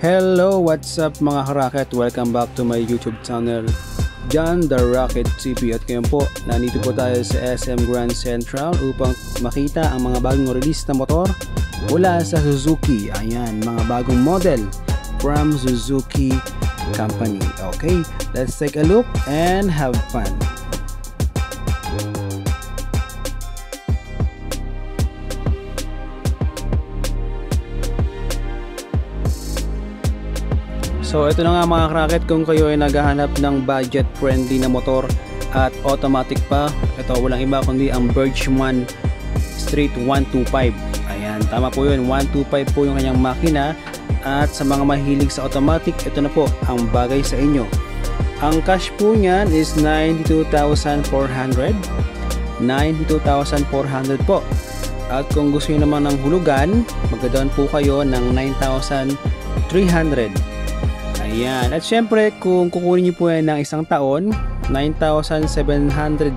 Hello, what's up mga karaket? Welcome back to my YouTube channel, John the Rocket TV. At ngayon po, nandito po tayo sa SM Grand Central upang makita ang mga bagong release na motor mula sa Suzuki. Ayan, mga bagong model from Suzuki Company. Okay, let's take a look and have fun. So ito na nga mga karaket, kung kayo ay naghahanap ng budget friendly na motor at automatic pa, ito walang iba kundi ang Birchman Street 125. Ayan, tama po yun, 125 po yung kanyang makina. At sa mga mahilig sa automatic, ito na po ang bagay sa inyo. Ang cash po niyan is 92,400 po. At kung gusto niyo naman ng hulugan, magdadaan po kayo ng 9,300. Ayan. At syempre, kung kukunin niyo po yan ng isang taon, 9,753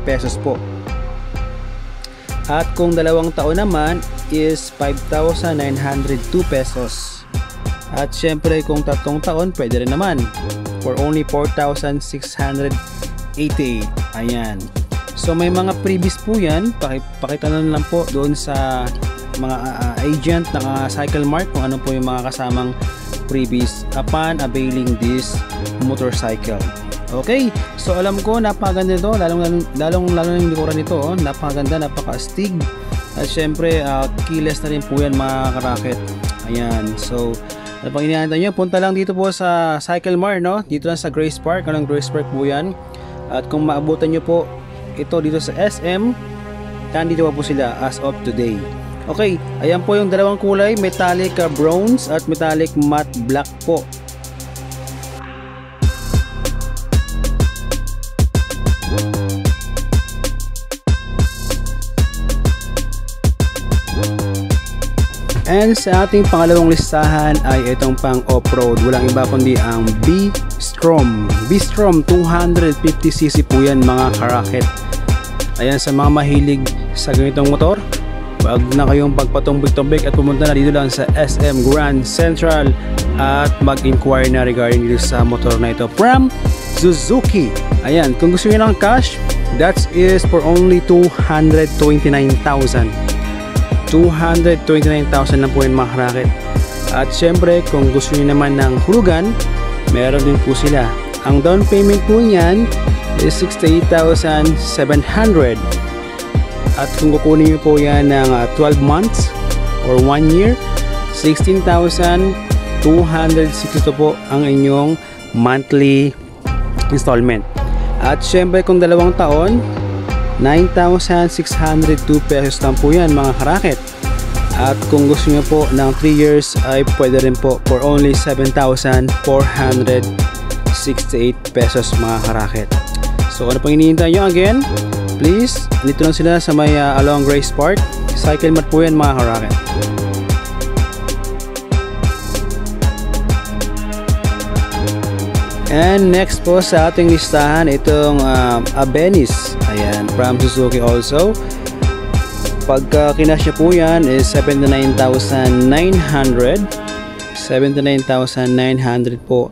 pesos po. At kung dalawang taon naman is 5,902 pesos. At syempre, kung tatlong taon, pwede rin naman for only 4,688. Ayan. So may mga previous po yan. Pakita na lang po doon sa mga agent ng Cycle Mart kung ano po yung mga kasamang previous upon availing this motorcycle. Okay, so alam ko napakaganda nito, lalong yung likuran nito, oh. Napakaganda, napaka-astig. At syempre keyless na rin po yan mga karaket. Ayan, so ano pang inaantay nyo, punta lang dito po sa Cycle Mart, no? Dito lang sa Grace Park. Anong Grace Park po yan? At kung maabutan nyo po ito dito sa SM, nandito po sila as of today. Okay, ayan po yung dalawang kulay, metallic bronze at metallic matte black po. And sa ating pangalawang listahan ay itong pang off-road. Walang iba kundi ang B-Strom. B-Strom 250cc po yan mga karaket. Ayan, sa mga mahilig sa ganitong motor, wag na kayong pagpatumbik-tumbik at pumunta na dito lang sa SM Grand Central at mag-inquire na regarding dito sa motor na ito from Suzuki. Ayan, kung gusto niyo ng cash, that is for only 229,000. 229,000 lang po yun mga karaket. At syempre, kung gusto niyo naman ng hulugan, meron din po sila. Ang down payment po niyan is 68,700. At kung kukunin nyo po yan ng 12 months or 1 year, 16,260 po ang inyong monthly installment. At syempre kung dalawang taon, 9,602 pesos lang po yan mga karaket. At kung gusto nyo po ng 3 years ay pwede rin po for only 7,468 pesos mga karaket. So ano pang hinihintay nyo again? Please, dito lang sila sa may along Grace Park. Cycle Mart po yan mga karaket. And next po sa ating listahan, itong Abenis. Ayan, from Suzuki also. Pagka kinash niya po yan is 79,900. 79,900 po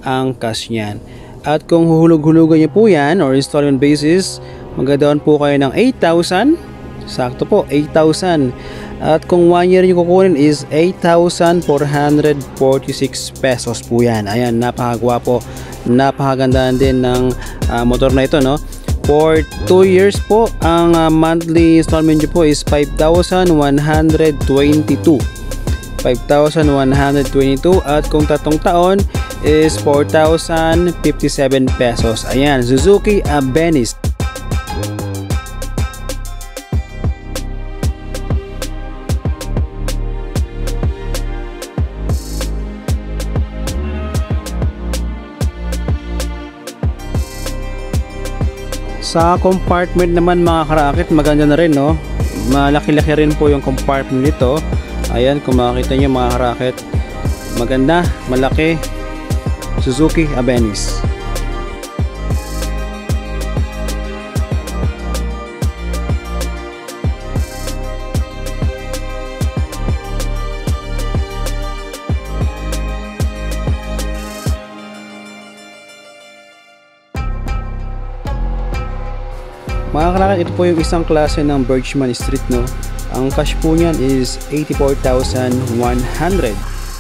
ang cash niyan. At kung huhulog-hulugan niyo po yan or installment basis, magdadaan po kayo ng 8,000. Sakto po, 8,000. At kung 1 year nyo kukunin is 8,446 pesos po yan. Ayan, napakagwapo. Napakaganda din ng motor na ito, no? For 2 years po, ang monthly installment nyo po is 5,122. 5,122. At kung tatlong taon is 4,057 pesos. Ayan, Suzuki Abenis. Sa compartment naman mga karaket, maganda na rin, no? Malaki-laki rin po yung compartment nito. Ayan, kung makikita nyo mga karaket, maganda, malaki. Suzuki Abenis. Mga karaket, ito po yung isang klase ng Birchman Street, no? Ang cash po niyan is 84,100.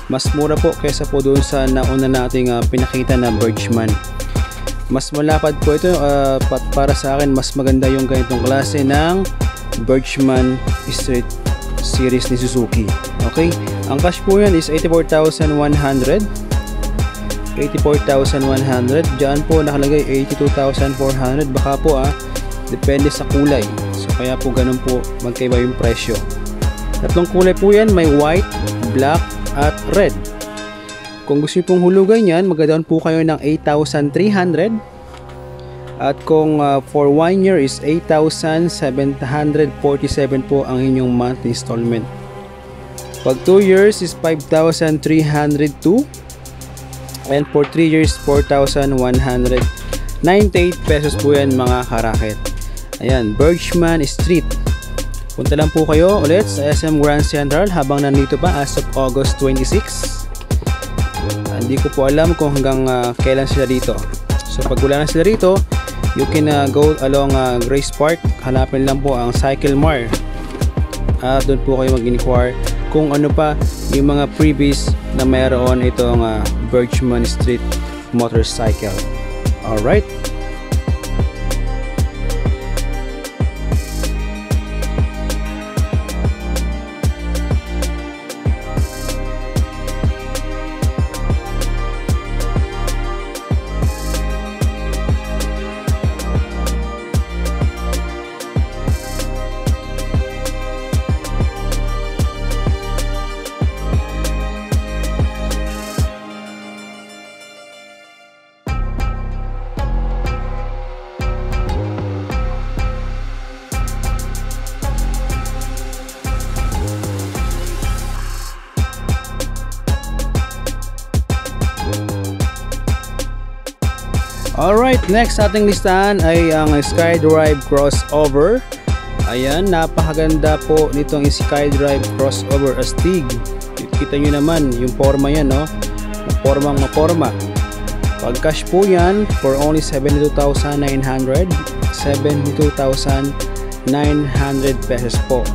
Mas mura po kaysa po doon sa nauna nating pinakita na Birchman. Mas malapad po ito, para sa akin mas maganda yung ganitong klase ng Birchman Street series ni Suzuki. Okay, ang cash po yan is 84,100. 84,100. Diyan po nakalagay 82,400. Baka po depende sa kulay. So kaya po ganun po magkaiba yung presyo. Tatlong kulay po yan, may white, black at red. Kung gusto niyo pong hulugan yan, magdadaan po kayo ng 8,300. At kung for 1 year is 8,747 po ang inyong monthly installment. Pag 2 years is 5,302. And for 3 years, 4,198 pesos po yan mga karaket. Ayan, Birchman Street. Punta lang po kayo ulit sa SM Grand Central habang nandito pa as of August 26. Hindi ko po alam kung hanggang kailan sila dito. So pag wala na sila dito, you can go along Grace Park. Hanapin lang po ang Cycle Mart. At doon po kayo mag-inquire kung ano pa yung mga freebies na mayroon itong Birchman Street motorcycle. Alright. Alright, next sa ating listahan ay ang SkyDrive Crossover. Ayan, napakaganda po nitong SkyDrive Crossover Astig. Kita nyo naman yung forma yan, no? Maporma. Pag cash po yan, for only 72,900. 72,900 pesos po.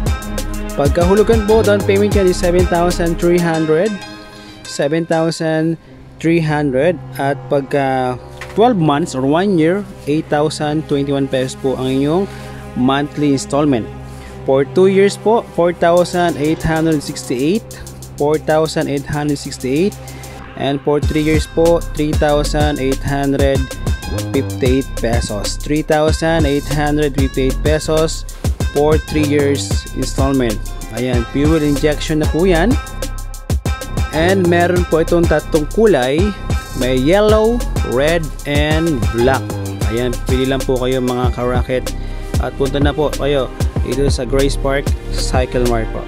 Pagkahulugan po, down payment yan is 7,300. 7,300. At pagka 12 months or 1 year, 8,021 pesos po ang inyong monthly installment. For 2 years po, 4,868. 4,868. And for 3 years po, 3,858 pesos. 3,858 pesos for 3 years installment. Ayan, fuel injection na po yan. And meron po itong tatlong kulay. May yellow, red, and black. Ayan, pili lang po kayo mga karaket. At punta na po kayo dito sa Grace Park Cycle Mart po.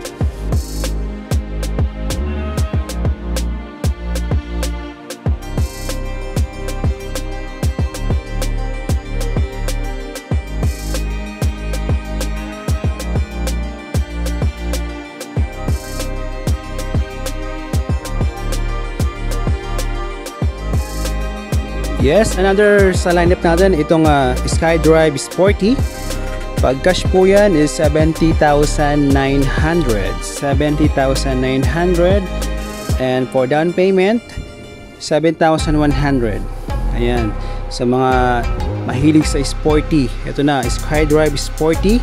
Yes, another sa lineup natin, itong SkyDrive Sporty. Pag cash po yan is 70,900. 70,900. And for down payment, 7,100. Ayan, sa mga mahilig sa Sporty, ito na, SkyDrive Sporty.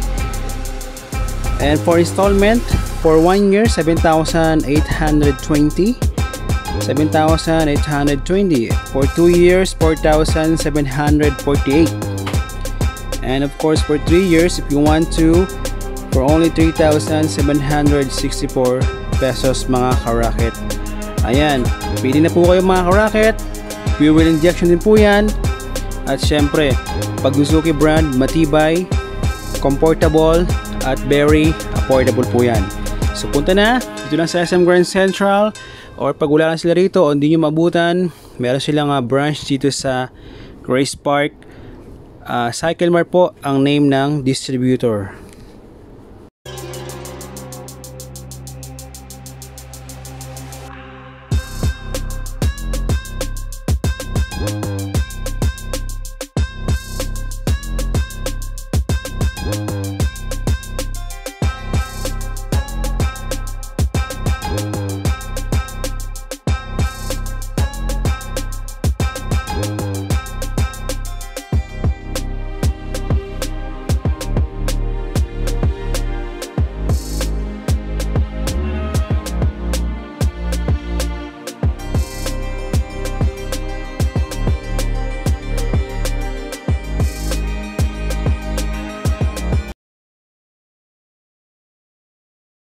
And for installment, for 1 year, 7,820. 7,820. For 2 years, 4,748. And of course for 3 years, if you want to, for only 3,764 pesos mga karaket. Ayan, pili na po kayo mga karaket. Fuel injection din po yan. At syempre, pag Suzuki brand, matibay, comfortable, at very affordable po yan. So punta na dito lang sa SM Grand Central. Or pag wala lang sila rito o hindi nyo mabutan, meron silang branch dito sa Grace Park. Cycle Mart po ang name ng distributor.